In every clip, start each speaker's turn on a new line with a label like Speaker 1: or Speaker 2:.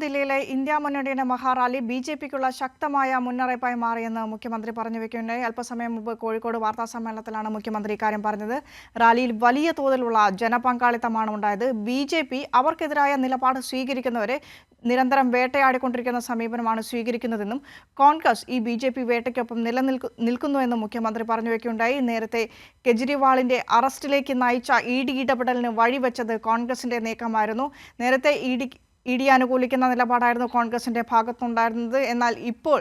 Speaker 1: ദില്ലിയിലെ ഇന്ത്യ മുന്നണിയുടെ മഹാറാലി ബിജെപിക്കുള്ള ശക്തമായ മുന്നറിയിപ്പായി മാറിയെന്ന് മുഖ്യമന്ത്രി പറഞ്ഞു വെക്കുകയുണ്ടായി. അല്പസമയം മുമ്പ് കോഴിക്കോട് വാർത്താസമ്മേളനത്തിലാണ് മുഖ്യമന്ത്രി ഇക്കാര്യം പറഞ്ഞത്. റാലിയിൽ വലിയ തോതിലുള്ള ജനപങ്കാളിത്തമാണ് ഉണ്ടായത്. ബിജെപി അവർക്കെതിരായ നിലപാട് സ്വീകരിക്കുന്നവരെ നിരന്തരം വേട്ടയാടിക്കൊണ്ടിരിക്കുന്ന സമീപനമാണ് സ്വീകരിക്കുന്നതെന്നും കോൺഗ്രസ് ഈ ബിജെപി വേട്ടയ്ക്കൊപ്പം നിൽക്കുന്നുവെന്നും മുഖ്യമന്ത്രി പറഞ്ഞു വെക്കുകയുണ്ടായി. നേരത്തെ കെജ്രിവാളിന്റെ അറസ്റ്റിലേക്ക് നയിച്ച ഇഡി ഇടപെടലിന് വഴിവെച്ചത് കോൺഗ്രസിന്റെ നീക്കമായിരുന്നു. നേരത്തെ ഇഡി അനുകൂലിക്കുന്ന നിലപാടായിരുന്നു കോൺഗ്രസിന്റെ ഭാഗത്തുണ്ടായിരുന്നത്. എന്നാൽ ഇപ്പോൾ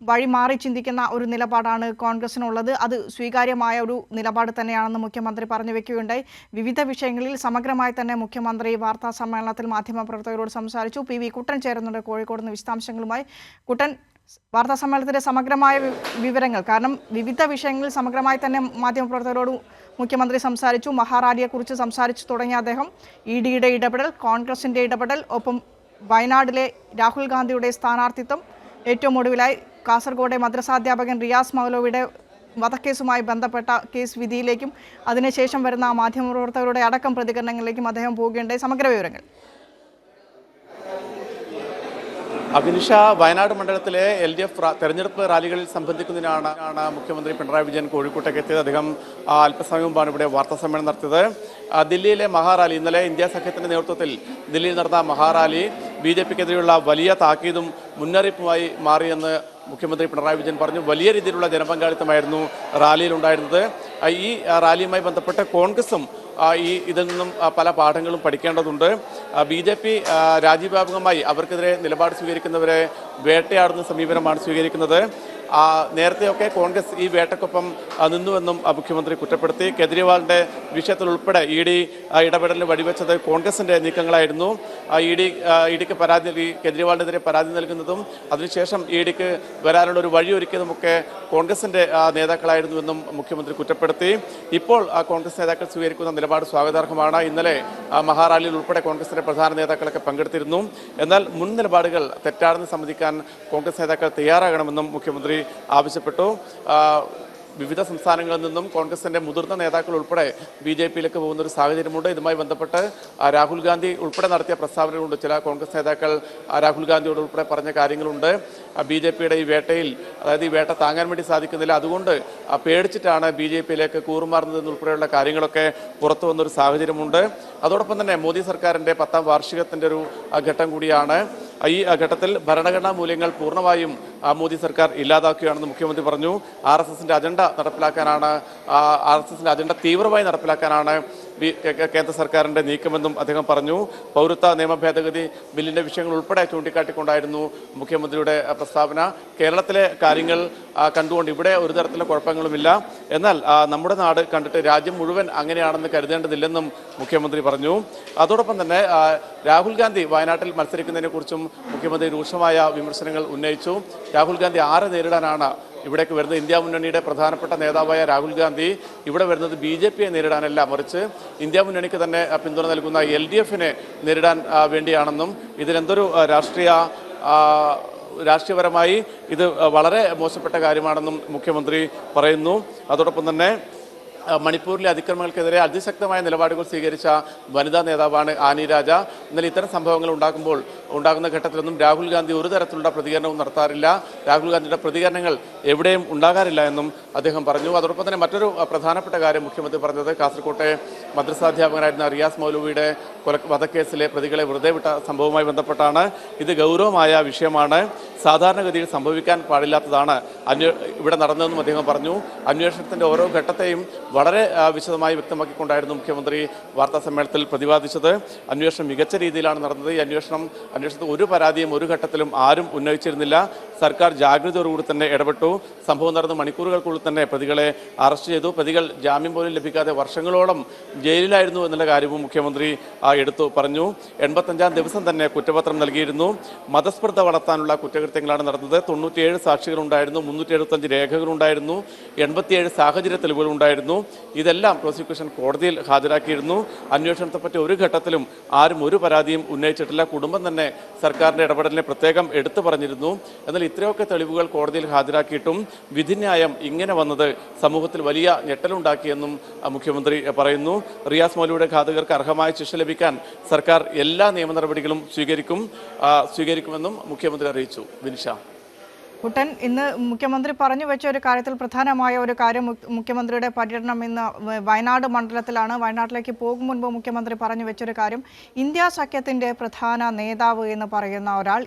Speaker 1: വഴി മാറി ചിന്തിക്കുന്ന ഒരു നിലപാടാണ് കോൺഗ്രസിനുള്ളത്. അത് സ്വീകാര്യമായ ഒരു നിലപാട് തന്നെയാണെന്ന് മുഖ്യമന്ത്രി പറഞ്ഞു വെക്കുകയുണ്ടായി. വിവിധ വിഷയങ്ങളിൽ സമഗ്രമായി തന്നെ മുഖ്യമന്ത്രി വാർത്താ സമ്മേളനത്തിൽ മാധ്യമപ്രവർത്തകരോട് സംസാരിച്ചു. പി വി കുട്ടൻ ചേരുന്നുണ്ട് കോഴിക്കോട് നിന്ന് വിശദാംശങ്ങളുമായി. കുട്ടൻ, വാർത്താ സമ്മേളനത്തിന്റെ സമഗ്രമായ വിവരങ്ങൾ, കാരണം വിവിധ വിഷയങ്ങളിൽ സമഗ്രമായി തന്നെ മാധ്യമപ്രവർത്തകരോട് മുഖ്യമന്ത്രി സംസാരിച്ചു. മഹാറാലിയെക്കുറിച്ച് സംസാരിച്ചു തുടങ്ങിയ അദ്ദേഹം ഇഡിയുടെ ഇടപെടൽ, കോൺഗ്രസിന്റെ ഇടപെടൽ, ഒപ്പം വയനാട്ടിലെ രാഹുൽ ഗാന്ധിയുടെ സ്ഥാനാർത്ഥിത്വം, ഏറ്റവും ഒടുവിലായി കാസർഗോഡ് മദ്രസാധ്യാപകൻ റിയാസ് മൗലവിയുടെ വധക്കേസുമായി ബന്ധപ്പെട്ട കേസ് വിധിയിലേക്കും അതിനുശേഷം വരുന്ന മാധ്യമപ്രവർത്തകരുടെ അടക്കം പ്രതികരണങ്ങളിലേക്കും അദ്ദേഹം പോവുകയുണ്ടായി. സമഗ്ര വിവരങ്ങൾ.
Speaker 2: അഭിനിഷ, വയനാട് മണ്ഡലത്തിലെ LDF തെരഞ്ഞെടുപ്പ് റാലികളിൽ സംബന്ധിക്കുന്നതിനാണ് മുഖ്യമന്ത്രി പിണറായി വിജയൻ കോഴിക്കോട്ടേക്ക് എത്തിയത്. അദ്ദേഹം അല്പസമയം മുമ്പാണ് ഇവിടെ വാർത്താ സമ്മേളനം നടത്തിയത്. ദില്ലിയിലെ മഹാറാലി, ഇന്നലെ ഇന്ത്യ സഖ്യത്തിന്റെ നേതൃത്വത്തിൽ ദില്ലിയിൽ നടന്ന മഹാറാലി BJPക്കെതിരെയുള്ള വലിയ താക്കീതും മുന്നറിയിപ്പുമായി മാറിയെന്ന് മുഖ്യമന്ത്രി പിണറായി വിജയൻ പറഞ്ഞു. വലിയ രീതിയിലുള്ള ജനപങ്കാളിത്തമായിരുന്നു റാലിയിലുണ്ടായിരുന്നത്. ഈ റാലിയുമായി ബന്ധപ്പെട്ട് കോൺഗ്രസും ഇതിൽ നിന്നും പല പാഠങ്ങളും പഠിക്കേണ്ടതുണ്ട്. BJP രാജ്യവ്യാപകമായി അവർക്കെതിരെ നിലപാട് സ്വീകരിക്കുന്നവരെ വേട്ടയാടുന്ന സമീപനമാണ് സ്വീകരിക്കുന്നത്. നേരത്തെയൊക്കെ കോൺഗ്രസ് ഈ വേട്ടക്കൊപ്പം നിന്നുവെന്നും മുഖ്യമന്ത്രി കുറ്റപ്പെടുത്തി. കെജ്രിവാളിന്റെ വിഷയത്തിൽ ഉൾപ്പെടെ ഇഡി ഇടപെടലിന് വഴിവെച്ചത് കോൺഗ്രസിന്റെ നീക്കങ്ങളായിരുന്നു. ഇഡിക്ക് കെജ്രിവാളിനെതിരെ പരാതി നൽകുന്നതും അതിനുശേഷം ഇഡിക്ക് വരാനുള്ള ഒരു വഴിയൊരുക്കിയതുമൊക്കെ കോൺഗ്രസിന്റെ നേതാക്കളായിരുന്നുവെന്നും മുഖ്യമന്ത്രി കുറ്റപ്പെടുത്തി. ഇപ്പോൾ കോൺഗ്രസ് നേതാക്കൾ സ്വീകരിക്കുന്ന നിലപാട് സ്വാഗതാർഹമാണ്. ഇന്നലെ മഹാറാലിയിൽ ഉൾപ്പെടെ കോൺഗ്രസിന്റെ പ്രധാന നേതാക്കളൊക്കെ പങ്കെടുത്തിരുന്നു. എന്നാൽ മുൻ നിലപാടുകൾ തെറ്റാണെന്ന് സമ്മതിക്കാൻ കോൺഗ്രസ് നേതാക്കൾ തയ്യാറാകണമെന്നും മുഖ്യമന്ത്രി ആവശ്യപ്പെട്ടു. വിവിധ സംസ്ഥാനങ്ങളിൽ നിന്നും കോൺഗ്രസിന്റെ മുതിർന്ന നേതാക്കൾ ഉൾപ്പെടെ BJPയിലേക്ക് പോകുന്ന ഒരു സാഹചര്യമുണ്ട്. ഇതുമായി ബന്ധപ്പെട്ട് രാഹുൽ ഗാന്ധി ഉൾപ്പെടെ നടത്തിയ പ്രസ്താവനകളുണ്ട്. ചില കോൺഗ്രസ് നേതാക്കൾ രാഹുൽ ഗാന്ധിയോട് ഉൾപ്പെടെ പറഞ്ഞ കാര്യങ്ങളുണ്ട്. BJPയുടെ ഈ വേട്ടയിൽ, അതായത് ഈ വേട്ട താങ്ങാൻ വേണ്ടി സാധിക്കുന്നില്ല, അതുകൊണ്ട് പേടിച്ചിട്ടാണ് BJPയിലേക്ക് കൂറുമാറുന്നതെന്നുൾപ്പെടെയുള്ള കാര്യങ്ങളൊക്കെ പുറത്തു വന്നൊരു സാഹചര്യമുണ്ട്. അതോടൊപ്പം തന്നെ മോദി സർക്കാരിന്റെ 10ാം വാർഷികത്തിന്റെ ഒരു ഘട്ടം കൂടിയാണ്. ഈ ഘട്ടത്തിൽ ഭരണഘടനാ മൂല്യങ്ങൾ പൂർണ്ണമായും മോദി സർക്കാർ ഇല്ലാതാക്കുകയാണെന്ന് മുഖ്യമന്ത്രി പറഞ്ഞു. RSSന്റെ അജണ്ട തീവ്രമായി നടപ്പിലാക്കാനാണ് കേന്ദ്ര സർക്കാരിന്റെ നീക്കമെന്നും അദ്ദേഹം പറഞ്ഞു. പൗരത്വ നിയമ ഭേദഗതി ബില്ലിന്റെ വിഷയങ്ങൾ ഉൾപ്പെടെ ചൂണ്ടിക്കാട്ടിക്കൊണ്ടായിരുന്നു മുഖ്യമന്ത്രിയുടെ പ്രസ്താവന. കേരളത്തിലെ കാര്യങ്ങൾ കണ്ടുകൊണ്ട് ഇവിടെ ഒരു തരത്തിലുള്ള കുഴപ്പങ്ങളുമില്ല, എന്നാൽ നമ്മുടെ നാട് കണ്ടിട്ട് രാജ്യം മുഴുവൻ അങ്ങനെയാണെന്ന് കരുതേണ്ടതില്ലെന്നും മുഖ്യമന്ത്രി പറഞ്ഞു. അതോടൊപ്പം തന്നെ രാഹുൽ ഗാന്ധി വയനാട്ടിൽ മത്സരിക്കുന്നതിനെ കുറിച്ചും മുഖ്യമന്ത്രി രൂക്ഷമായ വിമർശനങ്ങൾ ഉന്നയിച്ചു. രാഹുൽ ഗാന്ധി ആരെ നേരിടാനാണ് ഇവിടേക്ക് വരുന്നത്? ഇന്ത്യ മുന്നണിയുടെ പ്രധാനപ്പെട്ട നേതാവായ രാഹുൽ ഗാന്ധി ഇവിടെ വരുന്നത് BJPയെ നേരിടാനല്ല, മറിച്ച് ഇന്ത്യ മുന്നണിക്ക് തന്നെ പിന്തുണ നൽകുന്ന LDFനെ നേരിടാൻ വേണ്ടിയാണെന്നും ഇതിലെന്തൊരു രാഷ്ട്രീയപരമായി ഇത് വളരെ മോശപ്പെട്ട കാര്യമാണെന്നും മുഖ്യമന്ത്രി പറയുന്നു. അതോടൊപ്പം തന്നെ മണിപ്പൂരിലെ അതിക്രമങ്ങൾക്കെതിരെ അതിശക്തമായ നിലപാടുകൾ സ്വീകരിച്ച വനിതാ നേതാവാണ് ആനി രാജ. എന്നാൽ ഇത്തരം സംഭവങ്ങൾ ഉണ്ടാകുന്ന ഘട്ടത്തിലൊന്നും രാഹുൽ ഗാന്ധി ഒരു തരത്തിലുള്ള പ്രതികരണവും നടത്താറില്ല. രാഹുൽ ഗാന്ധിയുടെ പ്രതികരണങ്ങൾ എവിടെയും ഉണ്ടാകാറില്ല എന്നും അദ്ദേഹം പറഞ്ഞു. അതോടൊപ്പം തന്നെ മറ്റൊരു പ്രധാനപ്പെട്ട കാര്യം മുഖ്യമന്ത്രി പറഞ്ഞത് കാസർകോട്ടെ മദ്രസാധ്യാപകനായിരുന്ന റിയാസ് മൗലവിയുടെ വധക്കേസിലെ പ്രതികളെ വെറുതെ വിട്ട സംഭവവുമായി ബന്ധപ്പെട്ടാണ്. ഇത് ഗൗരവമായ വിഷയമാണ്, സാധാരണഗതിയിൽ സംഭവിക്കാൻ പാടില്ലാത്തതാണ് ഇവിടെ നടന്നതെന്നും അദ്ദേഹം പറഞ്ഞു. അന്വേഷണത്തിന്റെ ഓരോ ഘട്ടത്തെയും വളരെ വിശദമായി വ്യക്തമാക്കിക്കൊണ്ടായിരുന്നു മുഖ്യമന്ത്രി വാർത്താ സമ്മേളനത്തിൽ പ്രതിപാദിച്ചത്. അന്വേഷണം മികച്ച രീതിയിലാണ് നടന്നത്. ഈ അന്വേഷണത്തിൽ ഒരു പരാതിയും ഒരു ഘട്ടത്തിലും ആരും ഉന്നയിച്ചിരുന്നില്ല. സർക്കാർ ജാഗ്രതയോടുകൂടി തന്നെ ഇടപെട്ടു. സംഭവം നടന്ന മണിക്കൂറുകൾക്കുള്ളിൽ തന്നെ പ്രതികളെ അറസ്റ്റ് ചെയ്തു. പ്രതികൾ ജാമ്യം പോലും ലഭിക്കാതെ വർഷങ്ങളോളം ജയിലിലായിരുന്നു എന്നുള്ള കാര്യവും മുഖ്യമന്ത്രി എടുത്തു പറഞ്ഞു. 85ാം ദിവസം തന്നെ കുറ്റപത്രം നൽകിയിരുന്നു. മതസ്പർദ്ധ വളർത്താനുള്ള കുറ്റകൃത്യം കുറ്റകൃത്യങ്ങളാണ് നടന്നത്. 97 സാക്ഷികളുണ്ടായിരുന്നു, 375 രേഖകളുണ്ടായിരുന്നു, 87 സാഹചര്യ തെളിവുകളുണ്ടായിരുന്നു. ഇതെല്ലാം പ്രോസിക്യൂഷൻ കോടതിയിൽ ഹാജരാക്കിയിരുന്നു. അന്വേഷണത്തെപ്പറ്റി ഒരു ഘട്ടത്തിലും ആരും ഒരു പരാതിയും ഉന്നയിച്ചിട്ടില്ല. കുടുംബം തന്നെ സർക്കാരിൻ്റെ ഇടപെടലിനെ പ്രത്യേകം എടുത്തു പറഞ്ഞിരുന്നു. എന്നാൽ ഇത്രയൊക്കെ തെളിവുകൾ കോടതിയിൽ ഹാജരാക്കിയിട്ടും വിധിന്യായം ഇങ്ങനെ വന്നത് സമൂഹത്തിൽ വലിയ ഞെട്ടലുണ്ടാക്കിയെന്നും മുഖ്യമന്ത്രി പറയുന്നു. റിയാസ് മൗലവിയുടെ ഘാതകർക്ക് അർഹമായ ശിക്ഷ ലഭിക്കാൻ സർക്കാർ എല്ലാ നിയമ നടപടികളും സ്വീകരിക്കുമെന്നും മുഖ്യമന്ത്രി അറിയിച്ചു. വിനിഷ.
Speaker 1: കുട്ടൻ, ഇന്ന് മുഖ്യമന്ത്രി പറഞ്ഞു വെച്ച ഒരു കാര്യത്തിൽ പ്രധാനമായ ഒരു കാര്യം, മുഖ്യമന്ത്രിയുടെ പര്യടനം ഇന്ന് വയനാട് മണ്ഡലത്തിലാണ്. വയനാട്ടിലേക്ക് പോകും മുൻപ് മുഖ്യമന്ത്രി പറഞ്ഞു വെച്ചൊരു കാര്യം, ഇന്ത്യ സഖ്യത്തിൻ്റെ പ്രധാന നേതാവ് എന്ന് പറയുന്ന ഒരാൾ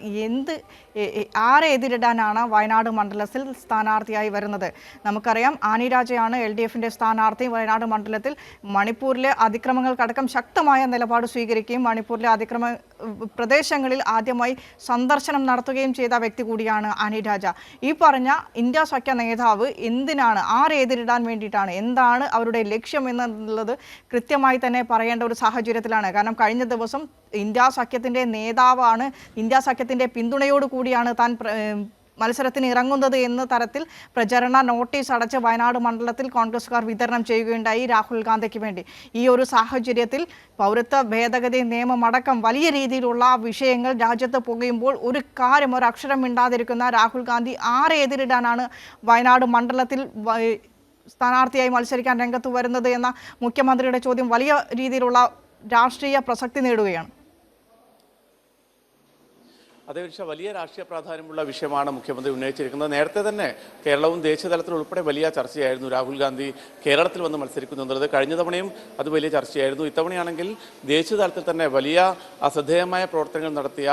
Speaker 1: ആരെ എതിരിടാനാണ് വയനാട് മണ്ഡലത്തിൽ സ്ഥാനാർത്ഥിയായി വരുന്നത്? നമുക്കറിയാം, ആനി രാജയാണ് LDFിൻ്റെ സ്ഥാനാർത്ഥി. വയനാട് മണ്ഡലത്തിൽ മണിപ്പൂരിലെ അതിക്രമങ്ങൾക്കടക്കം ശക്തമായ നിലപാട് സ്വീകരിക്കുകയും മണിപ്പൂരിലെ അതിക്രമ പ്രദേശങ്ങളിൽ ആദ്യമായി സന്ദർശനം നടത്തുകയും ചെയ്ത വ്യക്തി കൂടിയാണ് ആനി രാജ. ഈ പറഞ്ഞ ഇന്ത്യ സഖ്യ നേതാവ് എന്തിനാണ്, ആരെ എതിരിടാൻ വേണ്ടിയിട്ടാണ്, എന്താണ് അവരുടെ ലക്ഷ്യം എന്നുള്ളത് കൃത്യമായി തന്നെ പറയേണ്ട ഒരു സാഹചര്യത്തിലാണ്. കാരണം കഴിഞ്ഞ ദിവസം ഇന്ത്യ സഖ്യത്തിൻ്റെ നേതാവാണ്, ഇന്ത്യ സഖ്യത്തിൻ്റെ പിന്തുണയോട് കൂടിയാണ് താൻ മത്സരത്തിന് ഇറങ്ങുന്നത് എന്ന തരത്തിൽ പ്രചരണ നോട്ടീസ് അടച്ച് വയനാട് മണ്ഡലത്തിൽ കോൺഗ്രസ്സുകാർ വിതരണം ചെയ്യുകയുണ്ടായി രാഹുൽ ഗാന്ധിക്ക് വേണ്ടി. ഈ ഒരു സാഹചര്യത്തിൽ പൗരത്വ ഭേദഗതി നിയമമടക്കം വലിയ രീതിയിലുള്ള വിഷയങ്ങൾ രാജ്യത്ത് പുകയുമ്പോൾ ഒരു അക്ഷരം മിണ്ടാതിരിക്കുന്ന രാഹുൽ ഗാന്ധി ആരെ എതിരിടാനാണ് വയനാട് മണ്ഡലത്തിൽ സ്ഥാനാർത്ഥിയായി മത്സരിക്കാൻ രംഗത്ത് വരുന്നത് എന്ന മുഖ്യമന്ത്രിയുടെ ചോദ്യം വലിയ രീതിയിലുള്ള രാഷ്ട്രീയ പ്രസക്തി നേടുകയാണ്.
Speaker 2: അതേപക്ഷെ വലിയ രാഷ്ട്രീയ പ്രാധാന്യമുള്ള വിഷയമാണ് മുഖ്യമന്ത്രി ഉന്നയിച്ചിരിക്കുന്നത്. നേരത്തെ തന്നെ കേരളവും ദേശീയ തലത്തിൽ ഉൾപ്പെടെ വലിയ ചർച്ചയായിരുന്നു രാഹുൽ ഗാന്ധി കേരളത്തിൽ വന്ന് മത്സരിക്കുന്നു എന്നുള്ളത്. കഴിഞ്ഞ തവണയും അത് വലിയ ചർച്ചയായിരുന്നു. ഇത്തവണയാണെങ്കിൽ ദേശീയ തലത്തിൽ തന്നെ വലിയ അശ്രദ്ധേയമായ പ്രവർത്തനങ്ങൾ നടത്തിയ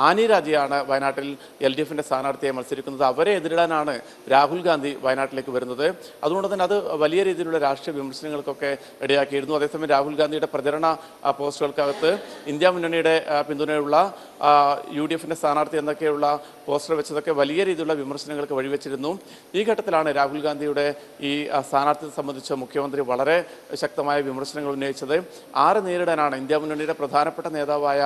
Speaker 2: ആനി രാജയാണ് വയനാട്ടിൽ LDFിൻ്റെ സ്ഥാനാർത്ഥിയായി മത്സരിക്കുന്നത്. അവരെ എതിരിടാനാണ് രാഹുൽ ഗാന്ധി വയനാട്ടിലേക്ക് വരുന്നത്. അതുകൊണ്ട് തന്നെ അത് വലിയ രീതിയിലുള്ള രാഷ്ട്രീയ വിമർശനങ്ങൾക്കൊക്കെ ഇടയാക്കിയിരുന്നു. അതേസമയം രാഹുൽ ഗാന്ധിയുടെ പ്രചരണ പോസ്റ്ററുകൾക്കകത്ത് ഇന്ത്യ മുന്നണിയുടെ പിന്തുണയുള്ള UDFിൻ്റെ സ്ഥാനാർത്ഥി എന്നൊക്കെയുള്ള പോസ്റ്റർ വെച്ചതൊക്കെ വലിയ രീതിയിലുള്ള വിമർശനങ്ങൾക്ക് വഴിവെച്ചിരുന്നു. ഈ ഘട്ടത്തിലാണ് രാഹുൽ ഗാന്ധിയുടെ ഈ സ്ഥാനാർത്ഥിയെ സംബന്ധിച്ച് മുഖ്യമന്ത്രി വളരെ ശക്തമായ വിമർശനങ്ങൾ ഉന്നയിച്ചത്. ആരെ നേരിടാനാണ്, ഇന്ത്യ മുന്നണിയുടെ പ്രധാനപ്പെട്ട നേതാവായ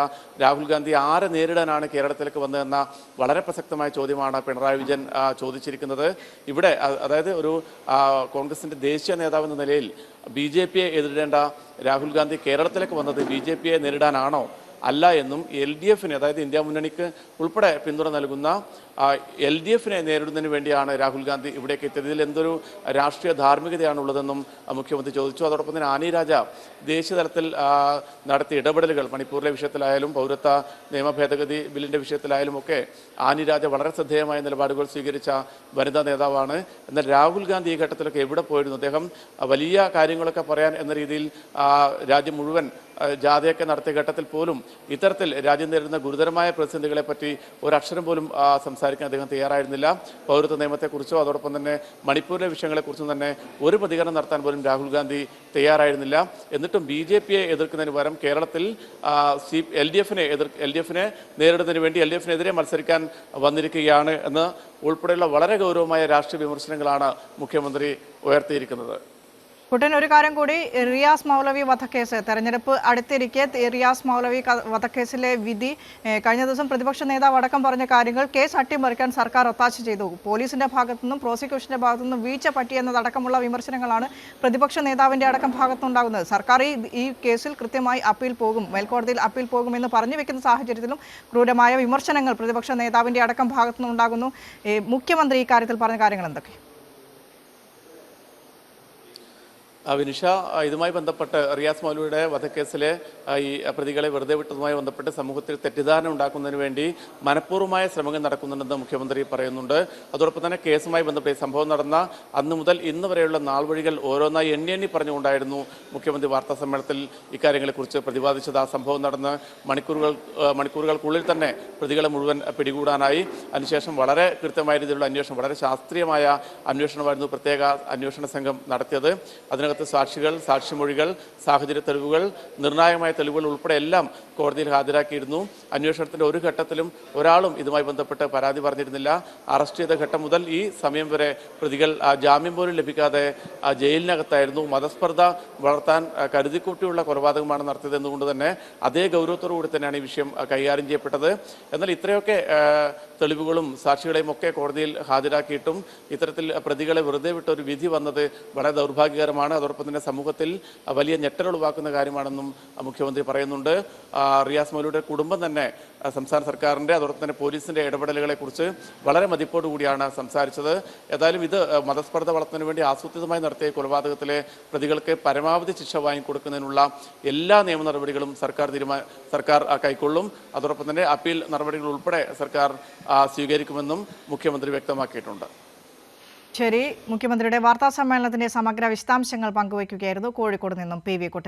Speaker 2: രാഹുൽ ഗാന്ധി ആരെ നേരിടാനാണ് കേരളത്തിലേക്ക് വന്നതെന്ന വളരെ പ്രസക്തമായ ചോദ്യമാണ് പിണറായി വിജയൻ ചോദിച്ചിരിക്കുന്നത്. ഇവിടെ അതായത് ഒരു കോൺഗ്രസിൻ്റെ ദേശീയ നേതാവ് എന്ന നിലയിൽ BJPയെ എതിരിടേണ്ട രാഹുൽ ഗാന്ധി കേരളത്തിലേക്ക് വന്നത് BJPയെ നേരിടാനാണോ അല്ല എന്നും LDFിനെ, അതായത് ഇന്ത്യ മുന്നണിക്ക് ഉൾപ്പെടെ പിന്തുണ നൽകുന്ന LDFിനെ നേരിടുന്നതിന് വേണ്ടിയാണ് രാഹുൽ ഗാന്ധി ഇവിടേക്ക് എത്തിയത്. ഇതിൽ എന്തൊരു രാഷ്ട്രീയ ധാർമ്മികതയാണുള്ളതെന്നും മുഖ്യമന്ത്രി ചോദിച്ചു. അതോടൊപ്പം തന്നെ ആനി രാജ ദേശീയ തലത്തിൽ നടത്തിയ ഇടപെടലുകൾ മണിപ്പൂരിലെ വിഷയത്തിലായാലും പൗരത്വ നിയമ ഭേദഗതി ബില്ലിൻ്റെ വിഷയത്തിലായാലും ഒക്കെ ആനി രാജ വളരെ ശ്രദ്ധേയമായ നിലപാടുകൾ സ്വീകരിച്ച വനിതാ നേതാവാണ്. എന്നാൽ രാഹുൽ ഗാന്ധി ഈ ഘട്ടത്തിലൊക്കെ എവിടെ പോയിരുന്നു? അദ്ദേഹം വലിയ കാര്യങ്ങളൊക്കെ പറയാൻ എന്ന രീതിയിൽ രാജ്യം മുഴുവൻ ജാഥയൊക്കെ നടത്തിയ ഘട്ടത്തിൽ പോലും ഇത്തരത്തിൽ രാജ്യം നേരിടുന്ന ഗുരുതരമായ പ്രതിസന്ധികളെ പറ്റി ഒരക്ഷരം പോലും സംസാരിക്കാൻ അദ്ദേഹം തയ്യാറായിരുന്നില്ല. പൗരത്വ നിയമത്തെക്കുറിച്ചോ അതോടൊപ്പം തന്നെ മണിപ്പൂരിലെ വിഷയങ്ങളെക്കുറിച്ചും തന്നെ ഒരു പ്രതികരണം നടത്താൻ പോലും രാഹുൽ ഗാന്ധി തയ്യാറായിരുന്നില്ല. എന്നിട്ടും BJPയെ എതിർക്കുന്നതിന് പകരം കേരളത്തിൽ LDFിനെ നേരിടുന്നതിന് വേണ്ടി LDFിനെതിരെ മത്സരിക്കാൻ വന്നിരിക്കുകയാണ് എന്ന് ഉൾപ്പെടെയുള്ള വളരെ ഗൗരവമായ രാഷ്ട്രീയ വിമർശനങ്ങളാണ് മുഖ്യമന്ത്രി ഉയർത്തിയിരിക്കുന്നത്.
Speaker 1: കുട്ടൻ, ഒരു കാര്യം കൂടി, റിയാസ് മൗലവി വധക്കേസ് തെരഞ്ഞെടുപ്പ് അടുത്തിരിക്കെ റിയാസ് മൗലവി വധക്കേസിലെ വിധി കഴിഞ്ഞ ദിവസം പ്രതിപക്ഷ നേതാവ് അടക്കം പറഞ്ഞ കാര്യങ്ങൾ കേസ് അട്ടിമറിക്കാൻ സർക്കാർ ഒത്താശ ചെയ്തു. പോലീസിന്റെ ഭാഗത്തുനിന്നും പ്രോസിക്യൂഷന്റെ ഭാഗത്തുനിന്നും വീഴ്ച പറ്റിയെന്നതടക്കമുള്ള വിമർശനങ്ങളാണ് പ്രതിപക്ഷ നേതാവിന്റെ അടക്കം ഭാഗത്തുനിന്നുണ്ടാകുന്നത്. സർക്കാർ ഈ കേസിൽ കൃത്യമായി അപ്പീൽ പോകും, മേൽക്കോടതിയിൽ അപ്പീൽ പോകുമെന്ന് പറഞ്ഞു വെക്കുന്ന സാഹചര്യത്തിലും ക്രൂരമായ വിമർശനങ്ങൾ പ്രതിപക്ഷ നേതാവിന്റെ അടക്കം ഭാഗത്തുനിന്നുണ്ടാകുന്നു. മുഖ്യമന്ത്രി ഈ കാര്യത്തിൽ പറഞ്ഞ കാര്യങ്ങൾ എന്തൊക്കെ?
Speaker 2: വിനിഷ, ഇതുമായി ബന്ധപ്പെട്ട് റിയാസ് മൗലവിയുടെ വധക്കേസിലെ ഈ പ്രതികളെ വെറുതെ വിട്ടതുമായി ബന്ധപ്പെട്ട് സമൂഹത്തിൽ തെറ്റിദ്ധാരണ ഉണ്ടാക്കുന്നതിന് വേണ്ടി മനഃപൂർവ്വമായ ശ്രമങ്ങൾ നടക്കുന്നുണ്ടെന്ന് മുഖ്യമന്ത്രി പറയുന്നുണ്ട്. അതോടൊപ്പം തന്നെ കേസുമായി ബന്ധപ്പെട്ട് സംഭവം നടന്ന അന്ന് മുതൽ ഇന്ന് വരെയുള്ള നാൾ വഴികൾ ഓരോന്നായി എണ്ണി പറഞ്ഞുകൊണ്ടായിരുന്നു മുഖ്യമന്ത്രി വാർത്താ സമ്മേളനത്തിൽ ഇക്കാര്യങ്ങളെക്കുറിച്ച് പ്രതിപാദിച്ചത്. ആ സംഭവം നടന്ന് മണിക്കൂറുകൾക്കുള്ളിൽ തന്നെ പ്രതികളെ മുഴുവൻ പിടികൂടാനായി. അതിനുശേഷം വളരെ കൃത്യമായ രീതിയിലുള്ള അന്വേഷണം, വളരെ ശാസ്ത്രീയമായ അന്വേഷണമായിരുന്നു പ്രത്യേക അന്വേഷണ സംഘം നടത്തിയത്. അതിനകത്ത് സാക്ഷികൾ, സാക്ഷിമൊഴികൾ, സാഹചര്യ തെളിവുകൾ, നിർണായകമായ തെളിവുകൾ ഉൾപ്പെടെ എല്ലാം കോടതിയിൽ ഹാജരാക്കിയിരുന്നു. അന്വേഷണത്തിൻ്റെ ഒരു ഘട്ടത്തിലും ഒരാളും ഇതുമായി ബന്ധപ്പെട്ട് പരാതി പറഞ്ഞിരുന്നില്ല. അറസ്റ്റ് ചെയ്ത ഘട്ടം മുതൽ ഈ സമയം വരെ പ്രതികൾ ജാമ്യം പോലും ലഭിക്കാതെ ജയിലിനകത്തായിരുന്നു. മതസ്പർദ്ധ വളർത്താൻ കരുതിക്കൂട്ടിയുള്ള കൊലപാതകമാണ് നടത്തിയത് എന്നുകൊണ്ട് തന്നെ അതേ ഗൗരവത്തോടു കൂടി തന്നെയാണ് ഈ വിഷയം കൈകാര്യം ചെയ്യപ്പെട്ടത്. എന്നാൽ ഇത്രയൊക്കെ തെളിവുകളും സാക്ഷികളെയും ഒക്കെ കോടതിയിൽ ഹാജരാക്കിയിട്ടും ഇത്തരത്തിൽ പ്രതികളെ വെറുതെ വിട്ട ഒരു വിധി വന്നത് വളരെ ദൗർഭാഗ്യകരമാണ്. അതോടൊപ്പം തന്നെ സമൂഹത്തിൽ വലിയ ഞെട്ടലുളവാക്കുന്ന കാര്യമാണെന്നും മുഖ്യമന്ത്രി പറയുന്നുണ്ട്. റിയാസ് മൗലവിയുടെ കുടുംബം തന്നെ സംസ്ഥാന സർക്കാരിൻ്റെ അതോടൊപ്പം തന്നെ പോലീസിൻ്റെ ഇടപെടലുകളെ കുറിച്ച് വളരെ മതിപ്പോടുകൂടിയാണ് സംസാരിച്ചത്. ഏതായാലും ഇത് മതസ്പർദ്ധ വളർത്തുന്നതിന് വേണ്ടി ആസൂത്രിതമായി നടത്തിയ കൊലപാതകത്തിലെ പ്രതികൾക്ക് പരമാവധി ശിക്ഷ വാങ്ങിക്കൊടുക്കുന്നതിനുള്ള എല്ലാ നിയമ നടപടികളും സർക്കാർ കൈക്കൊള്ളും. അതോടൊപ്പം തന്നെ അപ്പീൽ നടപടികൾ ഉൾപ്പെടെ സർക്കാർ സ്വീകരിക്കുമെന്നും മുഖ്യമന്ത്രി വ്യക്തമാക്കിയിട്ടുണ്ട്.
Speaker 1: ശരി, മുഖ്യമന്ത്രിയുടെ വാർത്താ സമ്മേളനത്തിന്റെ സമഗ്ര വിശദാംശങ്ങൾ പങ്കുവയ്ക്കുകയായിരുന്നു കോഴിക്കോട് നിന്നും PV കുട്ടൻ.